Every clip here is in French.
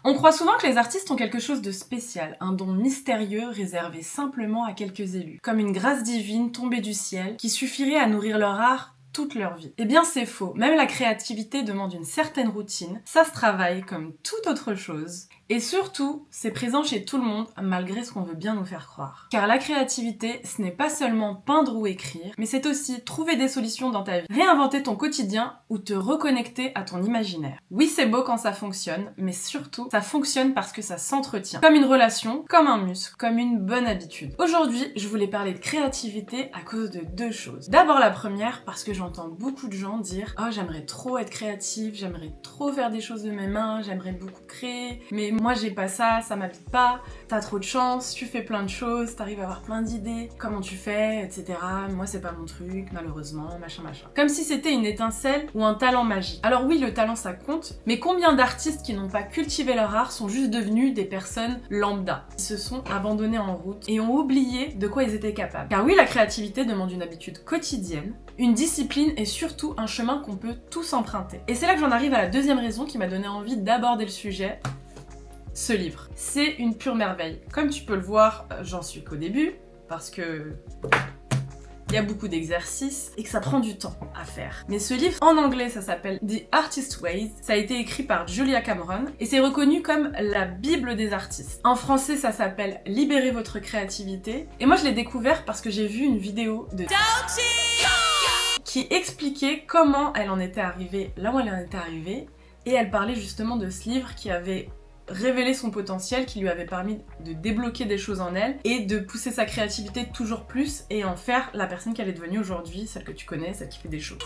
On croit souvent que les artistes ont quelque chose de spécial, un don mystérieux réservé simplement à quelques élus, comme une grâce divine tombée du ciel qui suffirait à nourrir leur art toute leur vie. Eh bien c'est faux, même la créativité demande une certaine routine, ça se travaille comme toute autre chose, et surtout, c'est présent chez tout le monde malgré ce qu'on veut bien nous faire croire. Car la créativité, ce n'est pas seulement peindre ou écrire, mais c'est aussi trouver des solutions dans ta vie, réinventer ton quotidien ou te reconnecter à ton imaginaire. Oui, c'est beau quand ça fonctionne, mais surtout, ça fonctionne parce que ça s'entretient. Comme une relation, comme un muscle, comme une bonne habitude. Aujourd'hui, je voulais parler de créativité à cause de deux choses. D'abord la première, parce que j'entends beaucoup de gens dire « Oh, j'aimerais trop être créative, j'aimerais trop faire des choses de mes mains, j'aimerais beaucoup créer, mais moi j'ai pas ça, ça m'habite pas, t'as trop de chance, tu fais plein de choses, t'arrives à avoir plein d'idées, comment tu fais, etc. Moi c'est pas mon truc, malheureusement, machin machin. » Comme si c'était une étincelle ou un talent magique. Alors oui, le talent ça compte, mais combien d'artistes qui n'ont pas cultivé leur art sont juste devenus des personnes lambda, qui se sont abandonnés en route et ont oublié de quoi ils étaient capables. Car oui, la créativité demande une habitude quotidienne, une discipline et surtout un chemin qu'on peut tous emprunter. Et c'est là que j'en arrive à la deuxième raison qui m'a donné envie d'aborder le sujet. Ce livre, c'est une pure merveille. Comme tu peux le voir, j'en suis qu'au début, parce que il y a beaucoup d'exercices et que ça prend du temps à faire. Mais ce livre, en anglais, ça s'appelle The Artist Way. Ça a été écrit par Julia Cameron et c'est reconnu comme la Bible des artistes. En français, ça s'appelle Libérez votre créativité. Et moi, je l'ai découvert parce que j'ai vu une vidéo de qui expliquait comment elle en était arrivée là où elle en était arrivée. Et elle parlait justement de ce livre qui avait révéler son potentiel, qui lui avait permis de débloquer des choses en elle et de pousser sa créativité toujours plus et en faire la personne qu'elle est devenue aujourd'hui, celle que tu connais, celle qui fait des shows.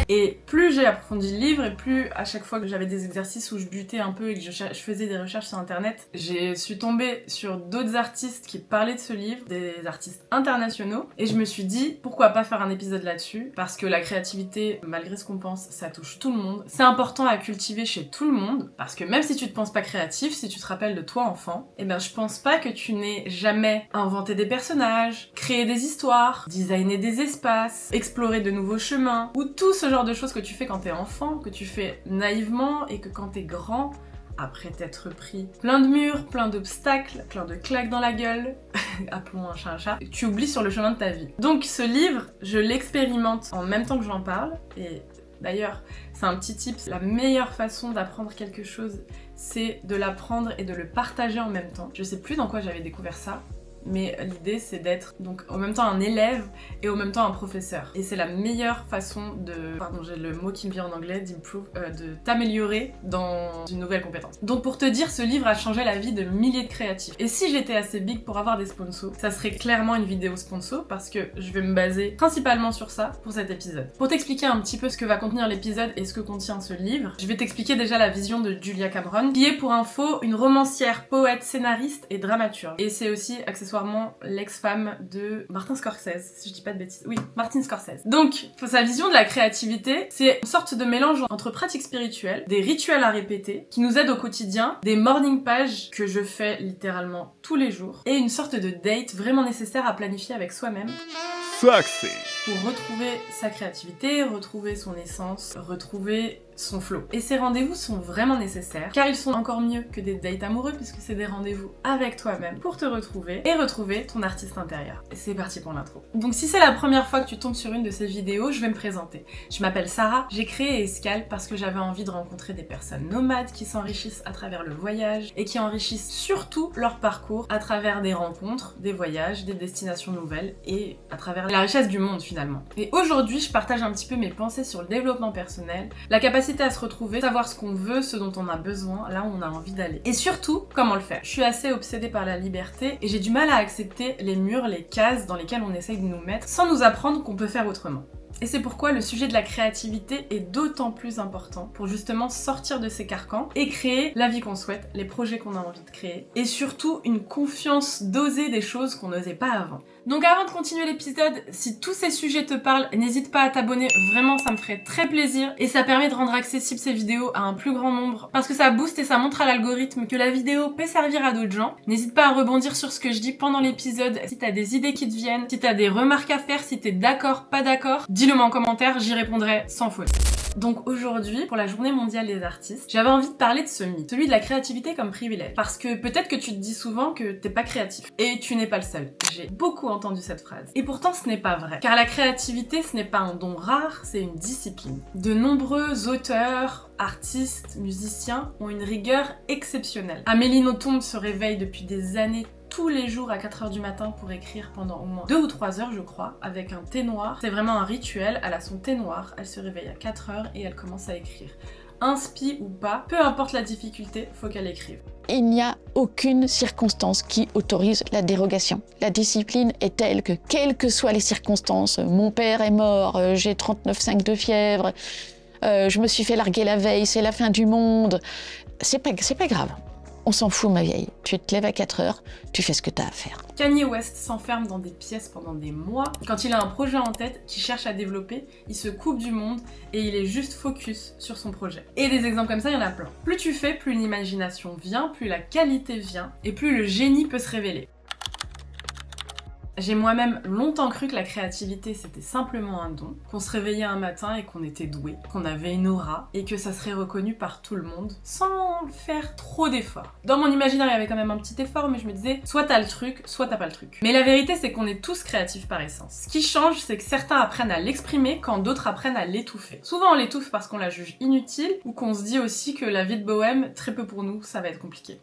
Et plus j'ai approfondi le livre et plus à chaque fois que j'avais des exercices où je butais un peu et que je faisais des recherches sur internet, je suis tombée sur d'autres artistes qui parlaient de ce livre, des artistes internationaux, et je me suis dit pourquoi pas faire un épisode là-dessus, parce que la créativité, malgré ce qu'on pense, ça touche tout le monde. C'est important à cultiver chez tout le monde, parce que même si tu te penses pas créatif, si tu te rappelles de toi enfant, eh ben je pense pas que tu n'aies jamais inventé des personnages, créé des histoires, designé des espaces, exploré de nouveaux chemins, ou tout ce genre de choses que tu fais quand t'es enfant, que tu fais naïvement et que quand t'es grand, après t'être pris plein de murs, plein d'obstacles, plein de claques dans la gueule, appelons un chat, tu oublies sur le chemin de ta vie. Donc ce livre, je l'expérimente en même temps que j'en parle, et d'ailleurs, c'est un petit tip, la meilleure façon d'apprendre quelque chose, c'est de l'apprendre et de le partager en même temps. Je sais plus dans quoi j'avais découvert ça, mais l'idée c'est d'être donc en même temps un élève et en même temps un professeur. Et c'est la meilleure façon de... Pardon, j'ai le mot qui me vient en anglais, d'improve, de t'améliorer dans une nouvelle compétence. Donc pour te dire, ce livre a changé la vie de milliers de créatifs. Et si j'étais assez big pour avoir des sponsors, ça serait clairement une vidéo sponsor parce que je vais me baser principalement sur ça pour cet épisode. Pour t'expliquer un petit peu ce que va contenir l'épisode et ce que contient ce livre, je vais t'expliquer déjà la vision de Julia Cameron, qui est pour info une romancière, poète, scénariste et dramaturge. Et c'est aussi accessoirement l'ex-femme de Martin Scorsese, si je dis pas de bêtises. Oui, Martin Scorsese. Donc, sa vision de la créativité, c'est une sorte de mélange entre pratiques spirituelles, des rituels à répéter, qui nous aident au quotidien, des morning pages que je fais littéralement tous les jours, et une sorte de date vraiment nécessaire à planifier avec soi-même. Pour retrouver sa créativité, retrouver son essence, retrouver son flow. Et ces rendez-vous sont vraiment nécessaires, car ils sont encore mieux que des dates amoureux, puisque c'est des rendez-vous avec toi-même pour te retrouver et retrouver ton artiste intérieur. Et c'est parti pour l'intro. Donc si c'est la première fois que tu tombes sur une de ces vidéos, je vais me présenter. Je m'appelle Sarah, j'ai créé Escale parce que j'avais envie de rencontrer des personnes nomades qui s'enrichissent à travers le voyage et qui enrichissent surtout leur parcours à travers des rencontres, des voyages, des destinations nouvelles et à travers la richesse du monde finalement. Et aujourd'hui, je partage un petit peu mes pensées sur le développement personnel, la capacité à se retrouver, savoir ce qu'on veut, ce dont on a besoin, là où on a envie d'aller. Et surtout, comment le faire. Je suis assez obsédée par la liberté et j'ai du mal à accepter les murs, les cases dans lesquelles on essaye de nous mettre sans nous apprendre qu'on peut faire autrement. Et c'est pourquoi le sujet de la créativité est d'autant plus important pour justement sortir de ces carcans et créer la vie qu'on souhaite, les projets qu'on a envie de créer et surtout une confiance d'oser des choses qu'on n'osait pas avant. Donc avant de continuer l'épisode, si tous ces sujets te parlent, n'hésite pas à t'abonner, vraiment ça me ferait très plaisir et ça permet de rendre accessible ces vidéos à un plus grand nombre parce que ça booste et ça montre à l'algorithme que la vidéo peut servir à d'autres gens. N'hésite pas à rebondir sur ce que je dis pendant l'épisode, si t'as des idées qui te viennent, si t'as des remarques à faire, si t'es d'accord, pas d'accord, dis-le-moi en commentaire, j'y répondrai sans faute. Donc aujourd'hui, pour la journée mondiale des artistes, j'avais envie de parler de ce mythe, celui de la créativité comme privilège. Parce que peut-être que tu te dis souvent que t'es pas créatif. Et tu n'es pas le seul. J'ai beaucoup entendu cette phrase. Et pourtant ce n'est pas vrai. Car la créativité, ce n'est pas un don rare, c'est une discipline. De nombreux auteurs, artistes, musiciens ont une rigueur exceptionnelle. Amélie Nothomb se réveille depuis des années tous les jours à 4h du matin pour écrire pendant au moins 2 ou 3 heures je crois, avec un thé noir. C'est vraiment un rituel, elle a son thé noir, elle se réveille à 4h et elle commence à écrire. Inspi ou pas, peu importe la difficulté, faut qu'elle écrive. Il n'y a aucune circonstance qui autorise la dérogation. La discipline est telle que, quelles que soient les circonstances, mon père est mort, j'ai 39,5 de fièvre, je me suis fait larguer la veille, c'est la fin du monde, c'est pas grave. On s'en fout, ma vieille. Tu te lèves à 4h, tu fais ce que t'as à faire. Kanye West s'enferme dans des pièces pendant des mois. Quand il a un projet en tête qu'il cherche à développer, il se coupe du monde et il est juste focus sur son projet. Et des exemples comme ça, il y en a plein. Plus tu fais, plus l'imagination vient, plus la qualité vient et plus le génie peut se révéler. J'ai moi-même longtemps cru que la créativité c'était simplement un don, qu'on se réveillait un matin et qu'on était doué, qu'on avait une aura et que ça serait reconnu par tout le monde sans faire trop d'efforts. Dans mon imaginaire il y avait quand même un petit effort mais je me disais soit t'as le truc, soit t'as pas le truc. Mais la vérité c'est qu'on est tous créatifs par essence. Ce qui change c'est que certains apprennent à l'exprimer quand d'autres apprennent à l'étouffer. Souvent on l'étouffe parce qu'on la juge inutile ou qu'on se dit aussi que la vie de bohème, très peu pour nous, ça va être compliqué.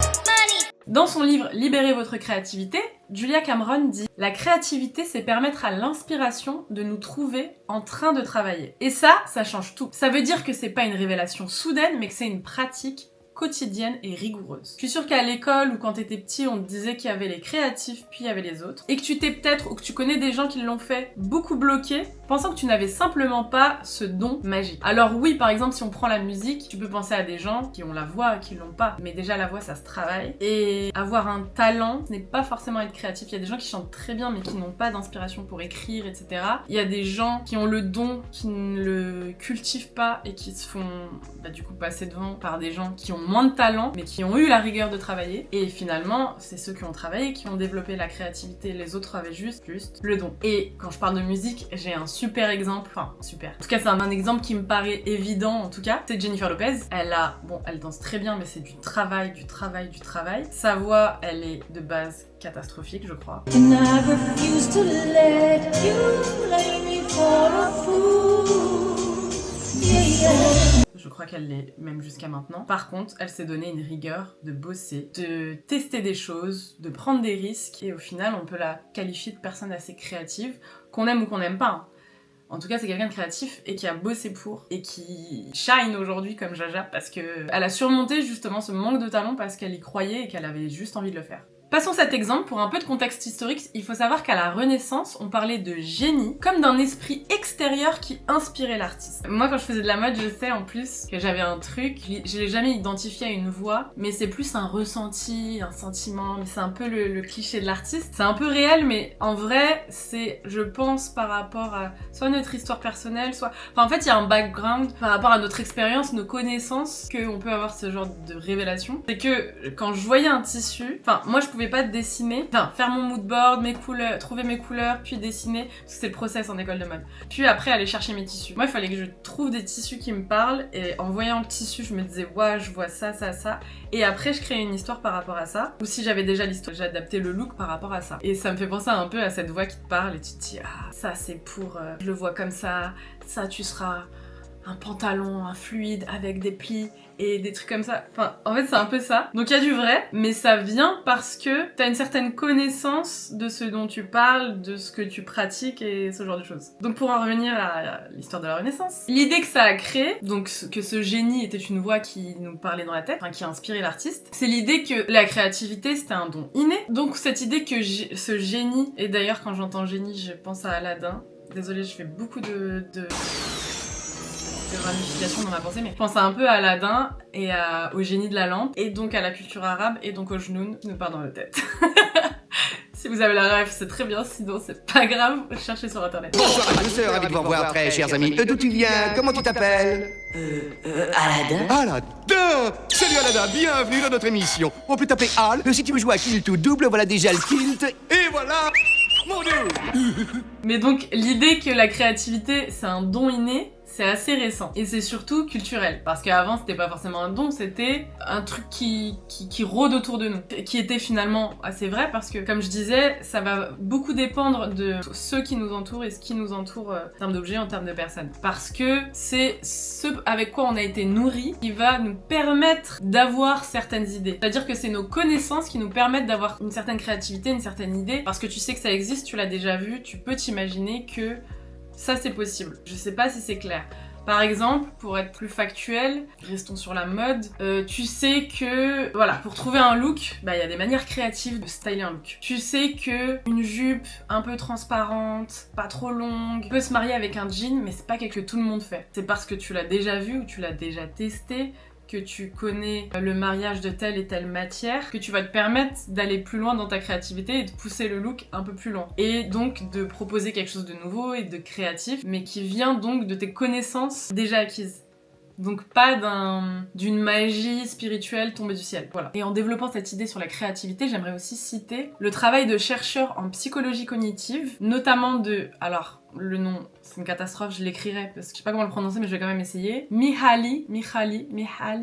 Dans son livre Libérez votre créativité, Julia Cameron dit « La créativité, c'est permettre à l'inspiration de nous trouver en train de travailler. » Et ça change tout. Ça veut dire que c'est pas une révélation soudaine, mais que c'est une pratique quotidienne et rigoureuse. Je suis sûre qu'à l'école ou quand t'étais petit, on te disait qu'il y avait les créatifs, puis il y avait les autres, et que tu t'es peut-être, ou que tu connais des gens qui l'ont fait, beaucoup bloqué, pensant que tu n'avais simplement pas ce don magique. Alors oui, par exemple, si on prend la musique, tu peux penser à des gens qui ont la voix et qui l'ont pas, mais déjà la voix, ça se travaille, et avoir un talent, ce n'est pas forcément être créatif. Il y a des gens qui chantent très bien, mais qui n'ont pas d'inspiration pour écrire, etc. Il y a des gens qui ont le don, qui ne le cultivent pas, et qui se font, du coup, passer devant par des gens qui ont moins de talent, mais qui ont eu la rigueur de travailler. Et finalement, c'est ceux qui ont travaillé qui ont développé la créativité. Les autres avaient juste le don. Et quand je parle de musique, j'ai un super exemple. Enfin, super. En tout cas, c'est un exemple qui me paraît évident, en tout cas. C'est Jennifer Lopez. Elle danse très bien, mais c'est du travail. Sa voix, elle est de base catastrophique, je crois. Je crois qu'elle l'est même jusqu'à maintenant. Par contre, elle s'est donné une rigueur de bosser, de tester des choses, de prendre des risques. Et au final, on peut la qualifier de personne assez créative, qu'on aime ou qu'on n'aime pas. En tout cas, c'est quelqu'un de créatif et qui a bossé pour et qui shine aujourd'hui comme Jaja parce qu'elle a surmonté justement ce manque de talent parce qu'elle y croyait et qu'elle avait juste envie de le faire. Passons cet exemple, pour un peu de contexte historique, il faut savoir qu'à la Renaissance, on parlait de génie comme d'un esprit extérieur qui inspirait l'artiste. Moi, quand je faisais de la mode, je sais en plus que j'avais un truc, je l'ai jamais identifié à une voix, mais c'est plus un ressenti, un sentiment, mais c'est un peu le cliché de l'artiste. C'est un peu réel, mais en vrai, c'est, je pense, par rapport à soit notre histoire personnelle, soit... Enfin, en fait, il y a un background par rapport à notre expérience, nos connaissances, qu'on peut avoir ce genre de révélation. C'est que quand je voyais un tissu, enfin, moi, je pouvais pas dessiner, enfin faire mon mood board, mes couleurs, trouver mes couleurs, puis dessiner, parce que c'est le process en école de mode. Puis après aller chercher mes tissus. Moi il fallait que je trouve des tissus qui me parlent et en voyant le tissu je me disais ouais je vois ça, et après je créais une histoire par rapport à ça. Ou si j'avais déjà l'histoire, j'adaptais le look par rapport à ça. Et ça me fait penser un peu à cette voix qui te parle et tu te dis ah ça c'est pour, je le vois comme ça tu seras un pantalon, un fluide avec des plis et des trucs comme ça. Enfin, en fait, c'est un peu ça. Donc il y a du vrai, mais ça vient parce que t'as une certaine connaissance de ce dont tu parles, de ce que tu pratiques et ce genre de choses. Donc pour en revenir à l'histoire de la Renaissance, l'idée que ça a créé, donc que ce génie était une voix qui nous parlait dans la tête, enfin qui a inspiré l'artiste, c'est l'idée que la créativité c'était un don inné. Donc cette idée que ce génie, et d'ailleurs quand j'entends génie, je pense à Aladdin. Désolée, je fais beaucoup de ramifications dans ma pensée, mais je pense un peu à Aladdin et au génie de la lampe, et donc à la culture arabe, et donc au jnoun qui nous part dans la tête. Si vous avez la ref, c'est très bien, sinon c'est pas grave, cherchez sur internet. Bonsoir à tous, ravi de vous revoir très chers amis. D'où tu viens? Comment tu t'appelles? Aladin? Aladin! Salut Aladin, bienvenue dans notre émission. On peut t'appeler Al, si tu veux jouer à Kilt ou double, voilà déjà le Kilt. Et voilà mon dieu! Mais donc, l'idée que la créativité, c'est un don inné, c'est assez récent. Et c'est surtout culturel. Parce qu'avant, c'était pas forcément un don, c'était un truc qui rôde autour de nous. Qui était finalement assez vrai parce que, comme je disais, ça va beaucoup dépendre de ceux qui nous entourent et ce qui nous entoure en termes d'objets, en termes de personnes. Parce que c'est ce avec quoi on a été nourri qui va nous permettre d'avoir certaines idées. C'est-à-dire que c'est nos connaissances qui nous permettent d'avoir une certaine créativité, une certaine idée. Parce que tu sais que ça existe, tu l'as déjà vu, tu peux t'imaginer que ça c'est possible. Je sais pas si c'est clair. Par exemple, pour être plus factuel, restons sur la mode, tu sais que, voilà, pour trouver un look, bah il y a des manières créatives de styler un look. Tu sais que une jupe un peu transparente, pas trop longue, peut se marier avec un jean, mais c'est pas quelque chose que tout le monde fait. C'est parce que tu l'as déjà vu ou tu l'as déjà testé, que tu connais le mariage de telle et telle matière, que tu vas te permettre d'aller plus loin dans ta créativité et de pousser le look un peu plus loin. Et donc de proposer quelque chose de nouveau et de créatif, mais qui vient donc de tes connaissances déjà acquises. Donc pas d'une magie spirituelle tombée du ciel. Voilà. Et en développant cette idée sur la créativité, j'aimerais aussi citer le travail de chercheurs en psychologie cognitive, notamment de... Alors, le nom, c'est une catastrophe, je l'écrirai parce que je sais pas comment le prononcer, mais je vais quand même essayer. Mihaly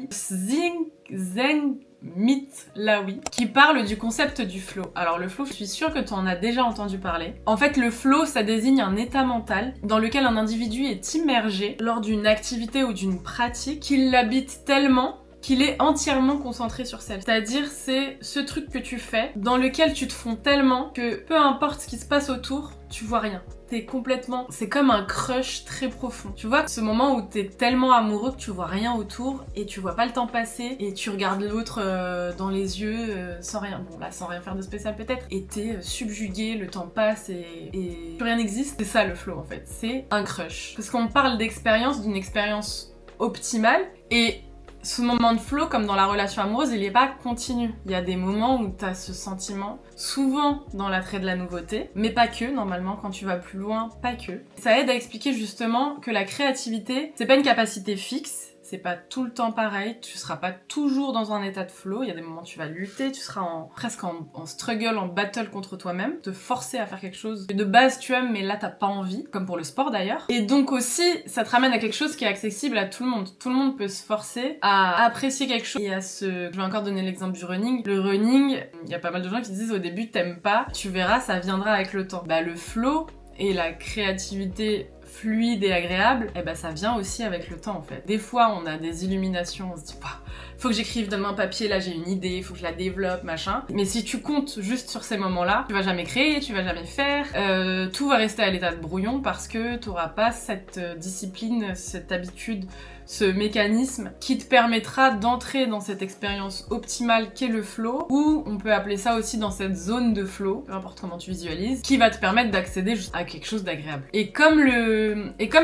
Csikszentmihalyi, qui parle du concept du flow. Alors le flow, je suis sûre que tu en as déjà entendu parler. En fait, le flow, ça désigne un état mental dans lequel un individu est immergé lors d'une activité ou d'une pratique qu'il l'habite tellement qu'il est entièrement concentré sur celle. C'est-à-dire, c'est ce truc que tu fais dans lequel tu te fonds tellement que peu importe ce qui se passe autour, tu vois rien. T'es complètement... C'est comme un crush très profond. Tu vois, ce moment où t'es tellement amoureux que tu vois rien autour et tu vois pas le temps passer et tu regardes l'autre dans les yeux sans rien... Bon là, sans rien faire de spécial peut-être. Et t'es subjugué, le temps passe et plus rien n'existe. C'est ça le flow en fait. C'est un crush. Parce qu'on parle d'expérience, d'une expérience optimale et... Ce moment de flow, comme dans la relation amoureuse, il est pas continu. Il y a des moments où t'as ce sentiment, souvent dans l'attrait de la nouveauté, mais pas que, normalement, quand tu vas plus loin, pas que. Ça aide à expliquer justement que la créativité, c'est pas une capacité fixe, c'est pas tout le temps pareil, tu seras pas toujours dans un état de flow, il y a des moments où tu vas lutter, tu seras presque en struggle, en battle contre toi-même, te forcer à faire quelque chose que de base tu aimes mais là t'as pas envie, comme pour le sport d'ailleurs. Et donc aussi, ça te ramène à quelque chose qui est accessible à tout le monde. Tout le monde peut se forcer à apprécier quelque chose et à se... Je vais encore donner l'exemple du running. Le running, il y a pas mal de gens qui disent au début t'aimes pas, tu verras ça viendra avec le temps. Bah le flow et la créativité fluide et agréable, et ben ça vient aussi avec le temps en fait. Des fois on a des illuminations, on se dit bah, faut que j'écrive demain un papier, là j'ai une idée, faut que je la développe, machin. Mais si tu comptes juste sur ces moments-là, tu vas jamais créer, tu vas jamais faire, tout va rester à l'état de brouillon parce que t'auras pas cette discipline, cette habitude, ce mécanisme qui te permettra d'entrer dans cette expérience optimale qu'est le flow, ou on peut appeler ça aussi dans cette zone de flow, peu importe comment tu visualises, qui va te permettre d'accéder à quelque chose d'agréable. Et comme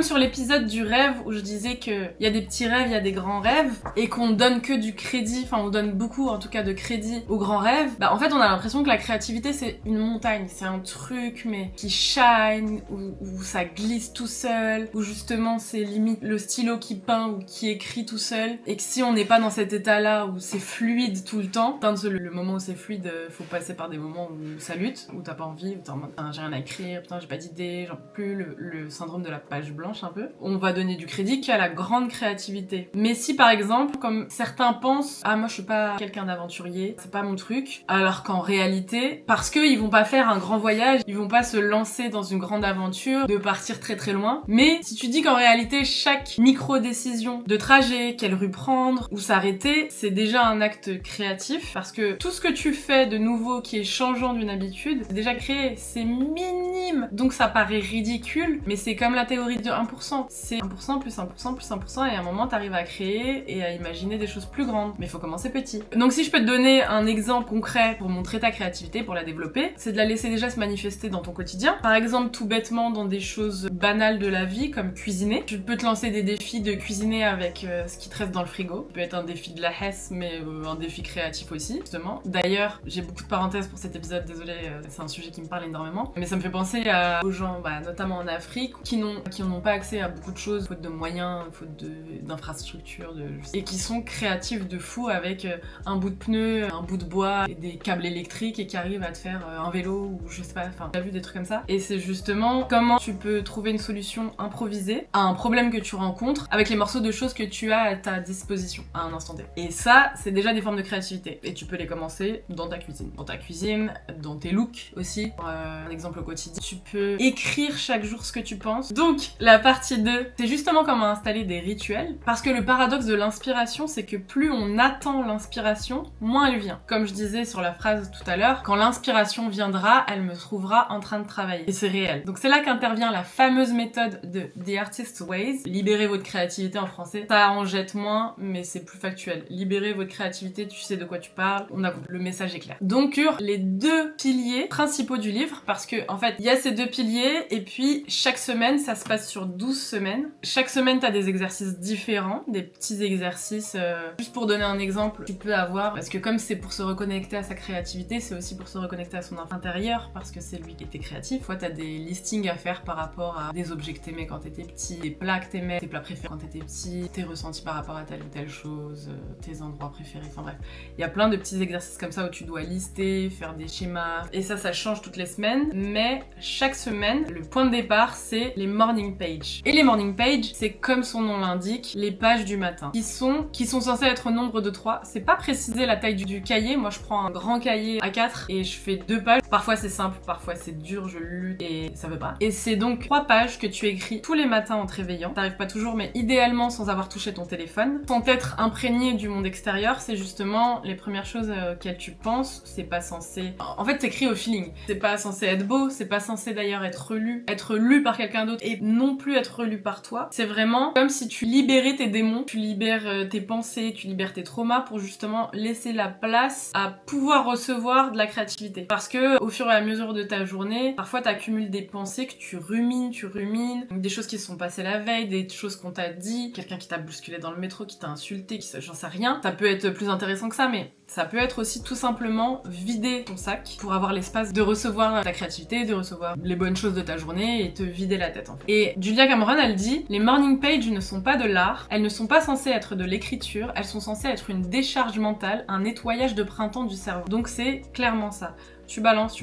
sur l'épisode du rêve où je disais qu'il y a des petits rêves, il y a des grands rêves, et qu'on donne que du crédit, enfin on donne beaucoup en tout cas de crédit aux grands rêves, bah en fait on a l'impression que la créativité c'est une montagne, c'est un truc mais qui shine, où ça glisse tout seul, où justement c'est limite le stylo qui peint ou qui écrit tout seul, et que si on n'est pas dans cet état-là où c'est fluide tout le temps, le moment où c'est fluide, faut passer par des moments où ça lutte, où t'as pas envie, où t'es en mode j'ai rien à écrire, putain j'ai pas d'idée, j'en peux plus, le syndrome de la page blanche un peu. On va donner du crédit qu'à la grande créativité. Mais si par exemple, comme certains pensent, ah moi je suis pas quelqu'un d'aventurier, c'est pas mon truc, alors qu'en réalité, parce qu'ils vont pas faire un grand voyage, ils vont pas se lancer dans une grande aventure, de partir très très loin, mais si tu dis qu'en réalité chaque micro-décision de trajet, quelle rue prendre, ou s'arrêter, c'est déjà un acte créatif, parce que tout ce que tu fais de nouveau qui est changeant d'une habitude, c'est déjà créé, c'est minime, donc ça paraît ridicule, mais c'est comme comme la théorie de 1%. C'est 1% plus 1% plus 1% et à un moment t'arrives à créer et à imaginer des choses plus grandes. Mais il faut commencer petit. Donc si je peux te donner un exemple concret pour montrer ta créativité, pour la développer, c'est de la laisser déjà se manifester dans ton quotidien. Par exemple, tout bêtement dans des choses banales de la vie comme cuisiner. Tu peux te lancer des défis de cuisiner avec ce qui te reste dans le frigo. Ça peut être un défi de la hesse, mais un défi créatif aussi, justement. D'ailleurs, j'ai beaucoup de parenthèses pour cet épisode, désolé, c'est un sujet qui me parle énormément. Mais ça me fait penser aux gens, notamment en Afrique, qui n'ont pas accès à beaucoup de choses, faute de moyens, faute d'infrastructures, et qui sont créatifs de fou avec un bout de pneu, un bout de bois, et des câbles électriques et qui arrivent à te faire un vélo ou je sais pas, enfin, j'ai vu des trucs comme ça. Et c'est justement comment tu peux trouver une solution improvisée à un problème que tu rencontres avec les morceaux de choses que tu as à ta disposition à un instant T. Et ça, c'est déjà des formes de créativité. Et tu peux les commencer dans ta cuisine. Dans ta cuisine, dans tes looks aussi. Pour un exemple au quotidien. Tu peux écrire chaque jour ce que tu penses. Donc, la partie 2, c'est justement comment installer des rituels. Parce que le paradoxe de l'inspiration, c'est que plus on attend l'inspiration, moins elle vient. Comme je disais sur la phrase tout à l'heure, quand l'inspiration viendra, elle me trouvera en train de travailler. Et c'est réel. Donc c'est là qu'intervient la fameuse méthode de The Artist's Ways. Libérez votre créativité en français. Ça en jette moins, mais c'est plus factuel. Libérez votre créativité, tu sais de quoi tu parles. Le message est clair. Donc sur les 2 piliers principaux du livre, parce que en fait, il y a ces 2 piliers, et puis chaque semaine, ça se passe sur 12 semaines. Chaque semaine, t'as des exercices différents, des petits exercices. Juste pour donner un exemple, tu peux avoir, parce que comme c'est pour se reconnecter à sa créativité, c'est aussi pour se reconnecter à son intérieur, parce que c'est lui qui était créatif. Toi, t'as des listings à faire par rapport à des objets que t'aimais quand t'étais petit, des plats que t'aimais, tes plats préférés quand t'étais petit, tes ressentis par rapport à telle ou telle chose, tes endroits préférés, enfin bref. Il y a plein de petits exercices comme ça où tu dois lister, faire des schémas, et ça change toutes les semaines, mais chaque semaine, le point de départ, c'est les morning pages. Et les morning pages, c'est comme son nom l'indique, les pages du matin, qui sont censées être au nombre de 3. C'est pas précisé la taille du cahier, moi je prends un grand cahier A4 et je fais 2 pages. Parfois c'est simple, parfois c'est dur, je lutte et ça veut pas. Et c'est donc 3 pages que tu écris tous les matins en te réveillant. T'arrives pas toujours, mais idéalement sans avoir touché ton téléphone. Sans être imprégné du monde extérieur, c'est justement les premières choses auxquelles tu penses. C'est pas censé... En fait, t'écris au feeling. C'est pas censé être beau, c'est pas censé d'ailleurs être lu par quelqu'un d'autre et non plus être relu par toi. C'est vraiment comme si tu libérais tes démons, tu libères tes pensées, tu libères tes traumas pour justement laisser la place à pouvoir recevoir de la créativité. Parce que au fur et à mesure de ta journée, parfois t'accumules des pensées que tu rumines, des choses qui se sont passées la veille, des choses qu'on t'a dit, quelqu'un qui t'a bousculé dans le métro, qui t'a insulté, j'en sais rien. Ça peut être plus intéressant que ça, mais ça peut être aussi tout simplement vider ton sac pour avoir l'espace de recevoir ta créativité, de recevoir les bonnes choses de ta journée et te vider la tête en fait. Et Julia Cameron, elle dit, les morning pages ne sont pas de l'art, elles ne sont pas censées être de l'écriture, elles sont censées être une décharge mentale, un nettoyage de printemps du cerveau. Donc c'est clairement ça. Tu balances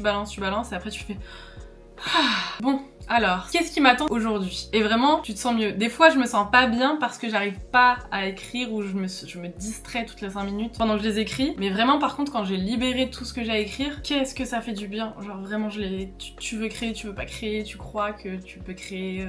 et après tu fais... Bon, alors, qu'est-ce qui m'attend aujourd'hui? Et vraiment, tu te sens mieux. Des fois, je me sens pas bien parce que j'arrive pas à écrire ou je me distrais toutes les 5 minutes pendant que je les écris. Mais vraiment, par contre, quand j'ai libéré tout ce que j'ai à écrire, qu'est-ce que ça fait du bien. Genre vraiment, tu veux créer, tu veux pas créer, tu crois que tu peux créer,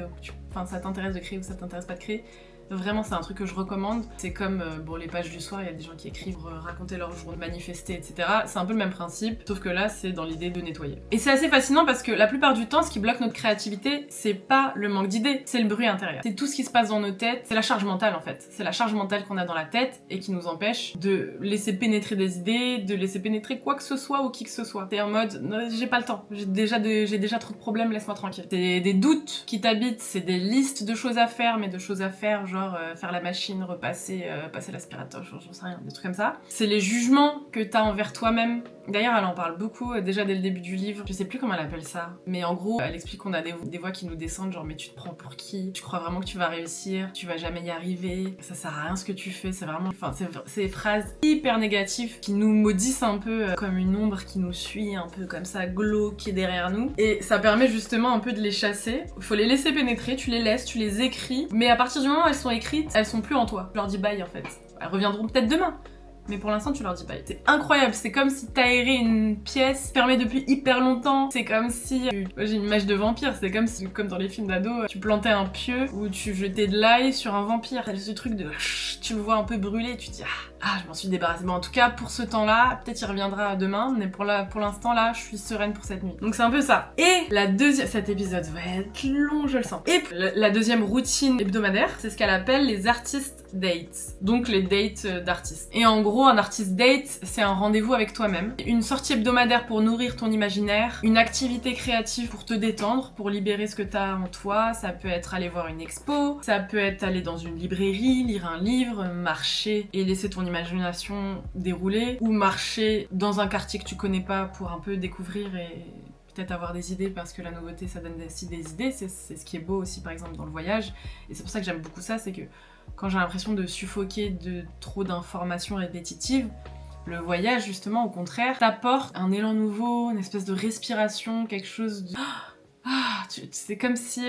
enfin ça t'intéresse de créer ou ça t'intéresse pas de créer. Vraiment, c'est un truc que je recommande. C'est comme, les pages du soir, il y a des gens qui écrivent pour raconter leur jour, manifester, etc. C'est un peu le même principe, sauf que là, c'est dans l'idée de nettoyer. Et c'est assez fascinant parce que la plupart du temps, ce qui bloque notre créativité, c'est pas le manque d'idées, c'est le bruit intérieur. C'est tout ce qui se passe dans nos têtes, c'est la charge mentale en fait. C'est la charge mentale qu'on a dans la tête et qui nous empêche de laisser pénétrer des idées, de laisser pénétrer quoi que ce soit ou qui que ce soit. T'es en mode, j'ai pas le temps, j'ai déjà trop de problèmes, laisse-moi tranquille. C'est des doutes qui t'habitent, c'est des listes de choses à faire, mais de choses à faire, genre faire la machine, repasser, passer l'aspirateur, j'en sais rien, des trucs comme ça. C'est les jugements que t'as envers toi-même. D'ailleurs, elle en parle beaucoup, déjà dès le début du livre. Je sais plus comment elle appelle ça, mais en gros, elle explique qu'on a des voix qui nous descendent, genre mais tu te prends pour qui? Tu crois vraiment que tu vas réussir? Tu vas jamais y arriver? Ça sert à rien ce que tu fais, c'est vraiment... Enfin, c'est des phrases hyper négatives qui nous maudissent un peu comme une ombre qui nous suit, un peu comme ça, glauque, qui est derrière nous. Et ça permet justement un peu de les chasser. Il faut les laisser pénétrer, tu les laisses, tu les écris, mais à partir du moment où elles sont écrites, elles sont plus en toi. Tu leur dis bye en fait. Elles reviendront peut-être demain. Mais pour l'instant, tu leur dis bye. C'est incroyable, c'est comme si t'aérais une pièce fermée depuis hyper longtemps. C'est comme si... J'ai une image de vampire, c'est comme si, comme dans les films d'ado, tu plantais un pieu ou tu jetais de l'ail sur un vampire. T'as ce truc de... Tu le vois un peu brûler, tu te dis... je m'en suis débarrassée. Bon, en tout cas, pour ce temps-là, peut-être il reviendra demain, mais pour l'instant, là, je suis sereine pour cette nuit. Donc c'est un peu ça. Et la deuxième... Cet épisode va être long, je le sens. Et la deuxième routine hebdomadaire, c'est ce qu'elle appelle les artist dates. Donc les dates d'artistes. Et en gros, un artist date, c'est un rendez-vous avec toi-même. Une sortie hebdomadaire pour nourrir ton imaginaire. Une activité créative pour te détendre, pour libérer ce que t'as en toi. Ça peut être aller voir une expo, ça peut être aller dans une librairie, lire un livre, marcher et laisser ton imagination dérouler, ou marcher dans un quartier que tu connais pas pour un peu découvrir et peut-être avoir des idées, parce que la nouveauté ça donne aussi des idées. C'est ce qui est beau aussi par exemple dans le voyage, et c'est pour ça que j'aime beaucoup ça, c'est que quand j'ai l'impression de suffoquer de trop d'informations répétitives, le voyage justement au contraire t'apporte un élan nouveau, une espèce de respiration, quelque chose de... c'est comme si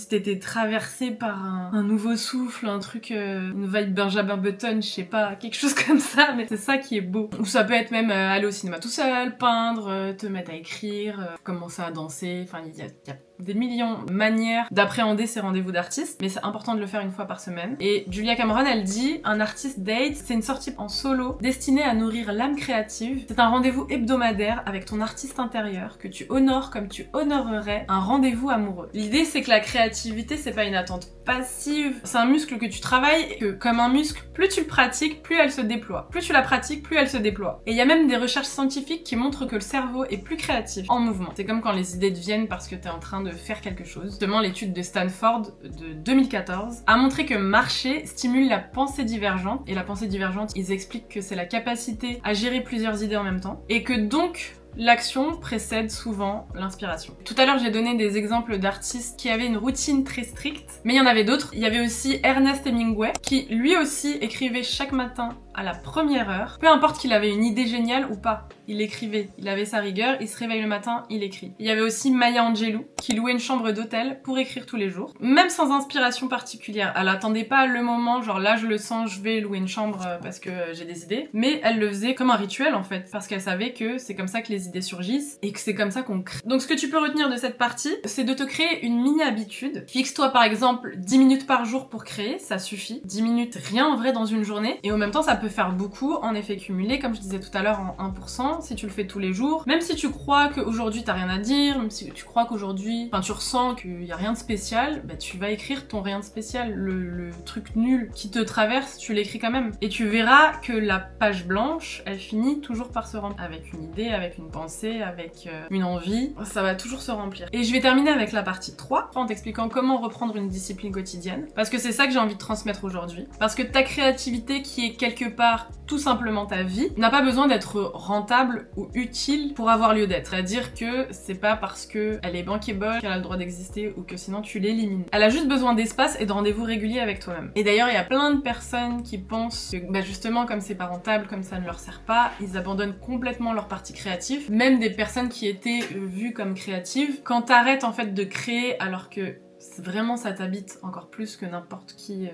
t'étais traversé par un nouveau souffle, un truc, une vibe Benjamin Button, je sais pas, quelque chose comme ça, mais c'est ça qui est beau. Ou ça peut être même aller au cinéma tout seul, peindre, te mettre à écrire, commencer à danser, enfin il y a des millions de manières d'appréhender ces rendez-vous d'artistes, mais c'est important de le faire une fois par semaine. Et Julia Cameron, elle dit, un artist date, c'est une sortie en solo destinée à nourrir l'âme créative. C'est un rendez-vous hebdomadaire avec ton artiste intérieur que tu honores comme tu honorerais un rendez-vous amoureux. L'idée, c'est que la créativité, c'est pas une attente passive, c'est un muscle que tu travailles et que, comme un muscle, plus tu le pratiques, plus elle se déploie. Plus tu la pratiques, plus elle se déploie. Et il y a même des recherches scientifiques qui montrent que le cerveau est plus créatif en mouvement. C'est comme quand les idées te viennent parce que t'es en train de faire quelque chose. Justement, l'étude de Stanford de 2014 a montré que marcher stimule la pensée divergente. Et la pensée divergente, ils expliquent que c'est la capacité à gérer plusieurs idées en même temps. Et que donc, l'action précède souvent l'inspiration. Tout à l'heure, j'ai donné des exemples d'artistes qui avaient une routine très stricte, mais il y en avait d'autres. Il y avait aussi Ernest Hemingway, qui lui aussi écrivait chaque matin à la première heure. Peu importe qu'il avait une idée géniale ou pas, il écrivait. Il avait sa rigueur, il se réveille le matin, il écrit. Il y avait aussi Maya Angelou, qui louait une chambre d'hôtel pour écrire tous les jours, même sans inspiration particulière. Elle attendait pas le moment, genre là je le sens, je vais louer une chambre parce que j'ai des idées, mais elle le faisait comme un rituel en fait, parce qu'elle savait que c'est comme ça que les idées surgissent et que c'est comme ça qu'on crée. Donc ce que tu peux retenir de cette partie, c'est de te créer une mini-habitude. Fixe-toi par exemple 10 minutes par jour pour créer, ça suffit. 10 minutes, rien en vrai dans une journée, et en même temps ça peut faire beaucoup en effet cumulé, comme je disais tout à l'heure, en 1%, si tu le fais tous les jours. Même si tu crois qu'aujourd'hui t'as rien à dire, même si tu crois qu'aujourd'hui, tu ressens qu'il y a rien de spécial, bah tu vas écrire ton rien de spécial. Le truc nul qui te traverse, tu l'écris quand même. Et tu verras que la page blanche, elle finit toujours par se remplir. Avec une idée, avec une pensée, avec une envie, ça va toujours se remplir. Et je vais terminer avec la partie 3, en t'expliquant comment reprendre une discipline quotidienne. Parce que c'est ça que j'ai envie de transmettre aujourd'hui. Parce que ta créativité, qui est quelque part tout simplement ta vie, n'a pas besoin d'être rentable ou utile pour avoir lieu d'être. C'est-à-dire que c'est pas parce que elle est bankable qu'elle a le droit d'exister ou que sinon tu l'élimines. Elle a juste besoin d'espace et de rendez-vous réguliers avec toi-même. Et d'ailleurs, il y a plein de personnes qui pensent que justement, comme c'est pas rentable, comme ça ne leur sert pas, ils abandonnent complètement leur partie créative. Même des personnes qui étaient vues comme créatives, quand t'arrêtes en fait de créer alors que vraiment ça t'habite encore plus que n'importe qui,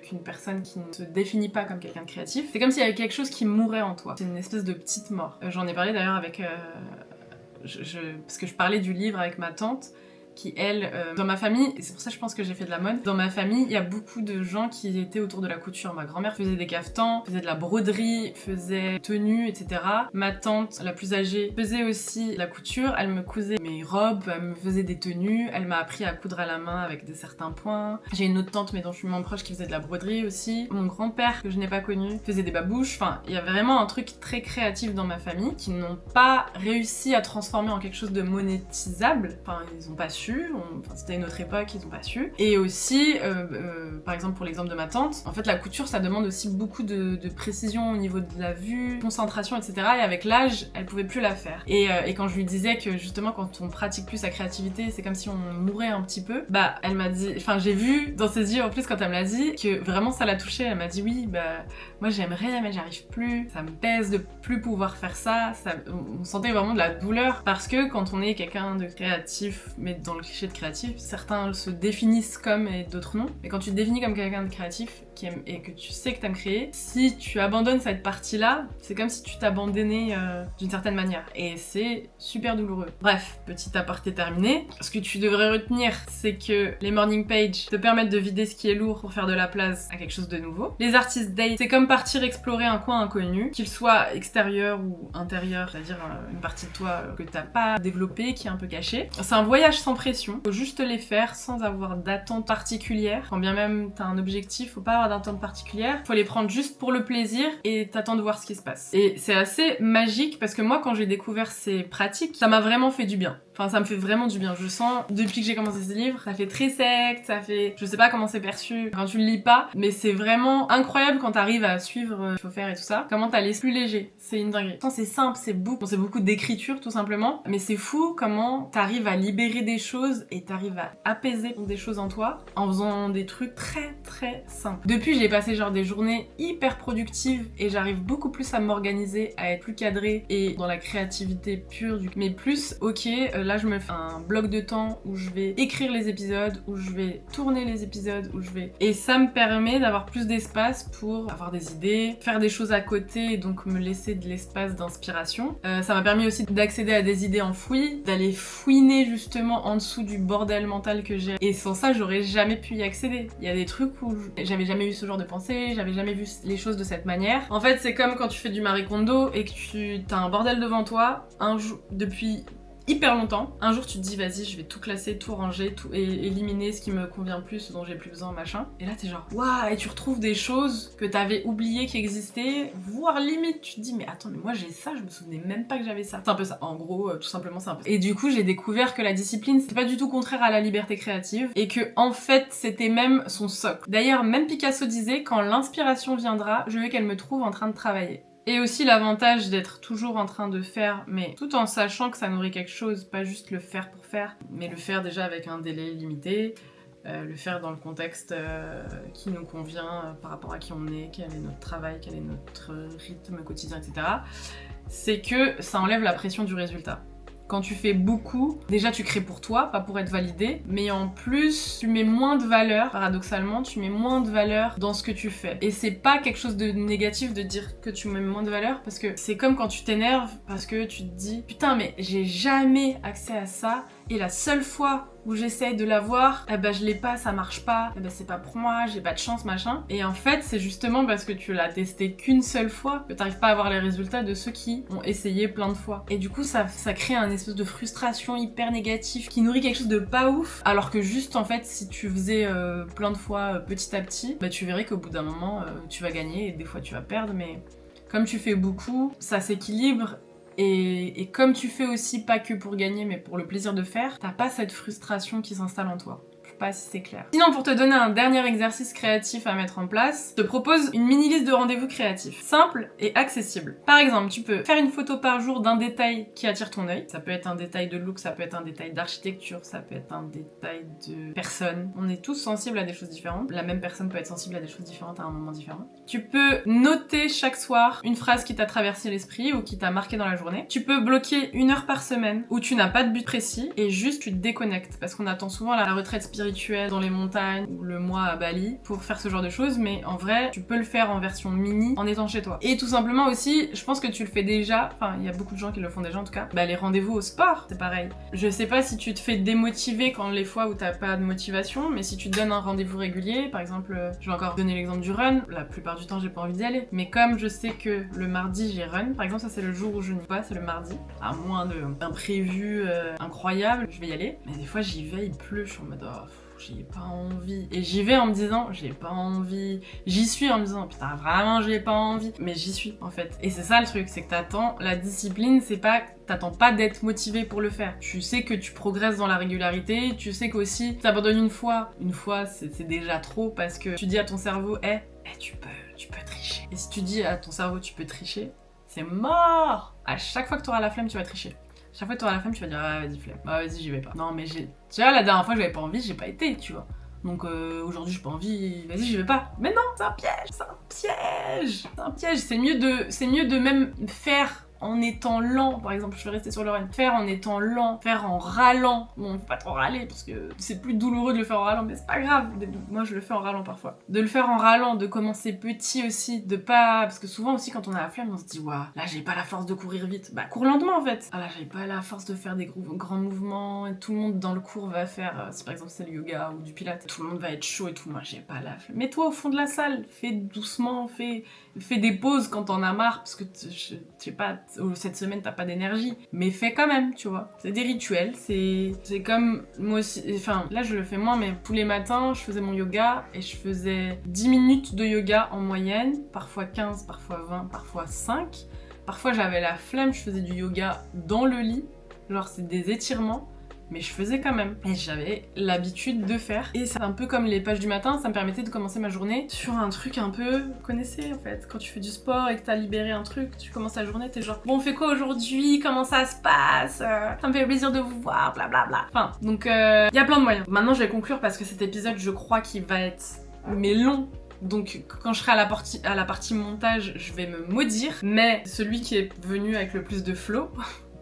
qu'une personne qui ne se définit pas comme quelqu'un de créatif, c'est comme s'il y avait quelque chose qui mourait en toi. C'est une espèce de petite mort. J'en ai parlé d'ailleurs avec... parce que je parlais du livre avec ma tante, qui elle, dans ma famille, et c'est pour ça que je pense que j'ai fait de la mode, dans ma famille, il y a beaucoup de gens qui étaient autour de la couture. Ma grand-mère faisait des caftans, faisait de la broderie, faisait tenues, etc. Ma tante, la plus âgée, faisait aussi la couture, elle me cousait mes robes, elle me faisait des tenues, elle m'a appris à coudre à la main avec certains points. J'ai une autre tante, mais dont je suis moins proche, qui faisait de la broderie aussi. Mon grand-père, que je n'ai pas connu, faisait des babouches. Enfin, il y a vraiment un truc très créatif dans ma famille, qui n'ont pas réussi à transformer en quelque chose de monétisable. Enfin, ils ont pas su. C'était une autre époque, ils ont pas su. Et aussi, par exemple pour l'exemple de ma tante, en fait la couture ça demande aussi beaucoup de précision au niveau de la vue, concentration, etc. Et avec l'âge, elle pouvait plus la faire. Et quand je lui disais que justement quand on pratique plus sa créativité, c'est comme si on mourait un petit peu, bah elle m'a dit, enfin j'ai vu dans ses yeux en plus quand elle me l'a dit, que vraiment ça l'a touchée. Elle m'a dit oui, bah moi j'aimerais mais j'arrive plus, ça me pèse de plus pouvoir faire ça, on sentait vraiment de la douleur, parce que quand on est quelqu'un de créatif, mais dans le cliché de créatif, certains se définissent comme et d'autres non. Mais quand tu te définis comme quelqu'un de créatif et que tu sais que t'aimes créer, si tu abandonnes cette partie-là, c'est comme si tu t'abandonnais d'une certaine manière. Et c'est super douloureux. Bref, petit aparté terminé. Ce que tu devrais retenir, c'est que les morning pages te permettent de vider ce qui est lourd pour faire de la place à quelque chose de nouveau. Les artist dates, c'est comme partir explorer un coin inconnu, qu'il soit extérieur ou intérieur, c'est-à-dire une partie de toi que t'as pas développée, qui est un peu cachée. C'est un voyage sans pression, faut juste les faire sans avoir d'attente particulière. Quand bien même t'as un objectif, faut pas avoir d'attente particulière, faut les prendre juste pour le plaisir et t'attends de voir ce qui se passe. Et c'est assez magique parce que moi quand j'ai découvert ces pratiques, ça m'a vraiment fait du bien. Enfin, ça me fait vraiment du bien. Je sens, depuis que j'ai commencé ce livre, ça fait très sec, ça fait... Je sais pas comment c'est perçu quand tu le lis pas, mais c'est vraiment incroyable quand t'arrives à suivre ce qu'il faut faire et tout ça. Comment t'as l'esprit plus léger. C'est une dinguerie. C'est simple, c'est beaucoup d'écriture tout simplement, mais c'est fou comment t'arrives à libérer des choses et t'arrives à apaiser des choses en toi en faisant des trucs très très simples. Depuis, j'ai passé genre des journées hyper productives et j'arrive beaucoup plus à m'organiser, à être plus cadrée et dans la créativité pure mais plus, ok, là je me fais un bloc de temps où je vais écrire les épisodes, où je vais tourner les épisodes, et ça me permet d'avoir plus d'espace pour avoir des idées, faire des choses à côté et donc me laisser de l'espace d'inspiration. Ça m'a permis aussi d'accéder à des idées enfouies, d'aller fouiner justement en dessous du bordel mental que j'ai, et sans ça j'aurais jamais pu y accéder. Il y a des trucs où j'avais jamais eu ce genre de pensée, j'avais jamais vu les choses de cette manière. En fait c'est comme quand tu fais du Marie Kondo et que t'as un bordel devant toi, un jour, depuis hyper longtemps. Un jour tu te dis vas-y je vais tout classer, tout ranger, tout éliminer ce qui me convient plus, ce dont j'ai plus besoin, machin. Et là t'es genre waouh, et tu retrouves des choses que t'avais oubliées qui existaient, voire limite tu te dis mais attends mais moi j'ai ça, je me souvenais même pas que j'avais ça. C'est un peu ça, en gros tout simplement c'est un peu ça. Et du coup j'ai découvert que la discipline c'était pas du tout contraire à la liberté créative et que en fait c'était même son socle. D'ailleurs même Picasso disait quand l'inspiration viendra, je veux qu'elle me trouve en train de travailler. Et aussi l'avantage d'être toujours en train de faire, mais tout en sachant que ça nourrit quelque chose, pas juste le faire pour faire, mais le faire déjà avec un délai limité, le faire dans le contexte qui nous convient par rapport à qui on est, quel est notre travail, quel est notre rythme quotidien, etc. C'est que ça enlève la pression du résultat. Quand tu fais beaucoup, déjà tu crées pour toi, pas pour être validé, mais en plus tu mets moins de valeur, paradoxalement, tu mets moins de valeur dans ce que tu fais. Et c'est pas quelque chose de négatif de dire que tu mets moins de valeur, parce que c'est comme quand tu t'énerves, parce que tu te dis putain mais j'ai jamais accès à ça, et la seule fois où j'essaye de l'avoir, eh ben je l'ai pas, ça marche pas, eh ben c'est pas pour moi, j'ai pas de chance, machin. Et en fait, c'est justement parce que tu l'as testé qu'une seule fois que t'arrives pas à avoir les résultats de ceux qui ont essayé plein de fois. Et du coup, ça crée un espèce de frustration hyper négative qui nourrit quelque chose de pas ouf, alors que juste en fait, si tu faisais plein de fois petit à petit, bah tu verrais qu'au bout d'un moment, tu vas gagner et des fois tu vas perdre, mais comme tu fais beaucoup, ça s'équilibre. Et comme tu fais aussi pas que pour gagner mais pour le plaisir de faire, t'as pas cette frustration qui s'installe en toi. Je sais pas si c'est clair. Sinon pour te donner un dernier exercice créatif à mettre en place, je te propose une mini liste de rendez-vous créatifs, simple et accessible. Par exemple, tu peux faire une photo par jour d'un détail qui attire ton œil. Ça peut être un détail de look, ça peut être un détail d'architecture, ça peut être un détail de personne. On est tous sensibles à des choses différentes. La même personne peut être sensible à des choses différentes à un moment différent. Tu peux noter chaque soir une phrase qui t'a traversé l'esprit ou qui t'a marqué dans la journée. Tu peux bloquer 1 heure par semaine où tu n'as pas de but précis et juste tu te déconnectes parce qu'on attend souvent la retraite spirituelle dans les montagnes ou le mois à Bali pour faire ce genre de choses, mais en vrai tu peux le faire en version mini en étant chez toi. Et tout simplement aussi, je pense que tu le fais déjà, enfin il y a beaucoup de gens qui le font déjà en tout cas, bah les rendez-vous au sport, c'est pareil. Je sais pas si tu te fais démotiver quand les fois où t'as pas de motivation, mais si tu te donnes un rendez-vous régulier, par exemple, je vais encore donner l'exemple du run, la plupart du temps j'ai pas envie d'y aller, mais comme je sais que le mardi j'ai run, par exemple ça c'est le jour où je n'y vais pas, c'est le mardi, à moins d'un prévu incroyable, je vais y aller, mais des fois j'y vais, il pleut, je suis en mode oh, j'ai pas envie. Et j'y vais en me disant, j'ai pas envie. J'y suis en me disant, putain, vraiment, j'ai pas envie. Mais j'y suis, en fait. Et c'est ça le truc, c'est que t'attends, la discipline, c'est pas, t'attends pas d'être motivé pour le faire. Tu sais que tu progresses dans la régularité, tu sais qu'aussi, t'abandonnes une fois c'est déjà trop parce que tu dis à ton cerveau, tu peux tricher. Et si tu dis à ton cerveau, tu peux tricher, c'est mort! À chaque fois que t'auras la flemme, tu vas tricher. Chaque fois que t'auras la flemme, tu vas dire ah vas-y flemme, ah vas-y j'y vais pas. Non mais tu vois la dernière fois j'avais pas envie, j'ai pas été, tu vois. Donc aujourd'hui j'ai pas envie, vas-y j'y vais pas. Mais non, c'est un piège, c'est un piège, c'est un piège. C'est mieux de même faire en étant lent, par exemple, je vais rester sur le run, faire en étant lent, faire en râlant, bon, faut pas trop râler parce que c'est plus douloureux de le faire en râlant, mais c'est pas grave, moi je le fais en râlant parfois. De le faire en râlant, de commencer petit aussi, de pas, parce que souvent aussi quand on a la flemme, on se dit, waouh, là j'ai pas la force de courir vite, bah cours lentement en fait. Ah là j'ai pas la force de faire des grands mouvements, et tout le monde dans le cours va faire, si par exemple c'est le yoga ou du pilates, tout le monde va être chaud et tout, moi j'ai pas la flemme. Mets-toi au fond de la salle, fais doucement, fais des pauses quand t'en as marre, parce que je sais pas, cette semaine t'as pas d'énergie, mais fais quand même, tu vois. C'est des rituels, c'est comme, moi aussi, enfin là je le fais moins, mais tous les matins je faisais mon yoga, et je faisais 10 minutes de yoga en moyenne, parfois 15, parfois 20, parfois 5. Parfois j'avais la flemme, je faisais du yoga dans le lit, genre c'est des étirements, mais je faisais quand même. Et j'avais l'habitude de faire. Et c'est un peu comme les pages du matin, ça me permettait de commencer ma journée sur un truc un peu... Vous connaissez en fait, quand tu fais du sport et que t'as libéré un truc, tu commences la journée, t'es genre bon on fait quoi aujourd'hui, comment ça se passe, ça me fait plaisir de vous voir, blablabla. Enfin, donc y a plein de moyens. Maintenant je vais conclure parce que cet épisode je crois qu'il va être mais long. Donc quand je serai à la partie montage, je vais me maudire. Mais celui qui est venu avec le plus de flow,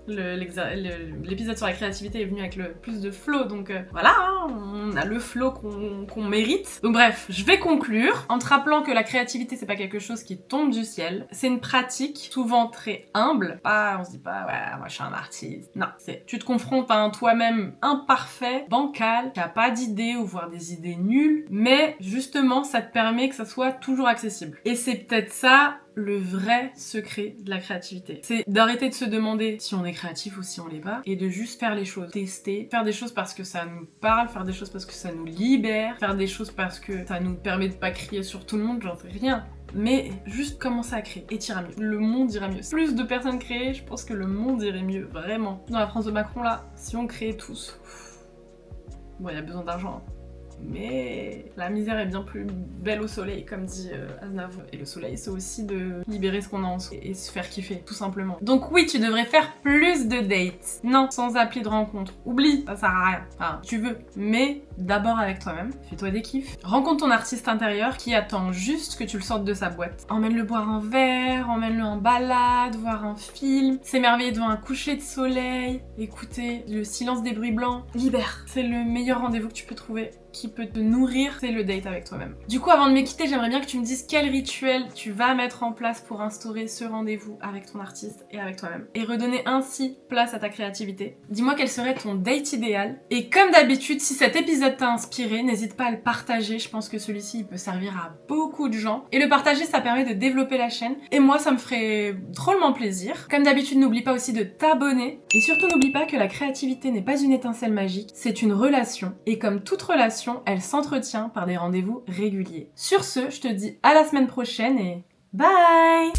l'épisode sur la créativité est venu avec le plus de flow, donc voilà, hein, on a le flow qu'on mérite. Donc bref, je vais conclure en te rappelant que la créativité c'est pas quelque chose qui tombe du ciel, c'est une pratique souvent très humble, on se dit pas ouais moi je suis un artiste, non, tu te confrontes à un toi-même imparfait, bancal, qui a pas d'idées ou voire des idées nulles, mais justement ça te permet que ça soit toujours accessible. Et c'est peut-être ça le vrai secret de la créativité. C'est d'arrêter de se demander si on est créatif ou si on l'est pas, et de juste faire les choses, tester, faire des choses parce que ça nous parle, faire des choses parce que ça nous libère, faire des choses parce que ça nous permet de pas crier sur tout le monde, j'en sais rien. Mais juste commencer à créer, et t'ira mieux. Le monde ira mieux. Plus de personnes créées, je pense que le monde irait mieux, vraiment. Dans la France de Macron là, si on créait tous... Bon, il y a besoin d'argent, hein. Mais la misère est bien plus belle au soleil, comme dit Aznavour. Et le soleil, c'est aussi de libérer ce qu'on a en soi et se faire kiffer, tout simplement. Donc oui, tu devrais faire plus de dates. Non, sans appli de rencontre. Oublie, ça sert à rien. Enfin, tu veux. Mais d'abord avec toi-même, fais-toi des kiffs. Rencontre ton artiste intérieur qui attend juste que tu le sortes de sa boîte. Emmène-le boire un verre, emmène-le en balade, voir un film, s'émerveiller devant un coucher de soleil, écouter le silence des bruits blancs. Libère. C'est le meilleur rendez-vous que tu peux trouver, qui peut te nourrir, c'est le date avec toi-même. Du coup, avant de me quitter, j'aimerais bien que tu me dises quel rituel tu vas mettre en place pour instaurer ce rendez-vous avec ton artiste et avec toi-même, et redonner ainsi place à ta créativité. Dis-moi quel serait ton date idéal, et comme d'habitude, si cet épisode t'a inspiré, n'hésite pas à le partager, je pense que celui-ci il peut servir à beaucoup de gens, et le partager ça permet de développer la chaîne, et moi ça me ferait drôlement plaisir. Comme d'habitude, n'oublie pas aussi de t'abonner, et surtout n'oublie pas que la créativité n'est pas une étincelle magique, c'est une relation, et comme toute relation, elle s'entretient par des rendez-vous réguliers. Sur ce, je te dis à la semaine prochaine et bye!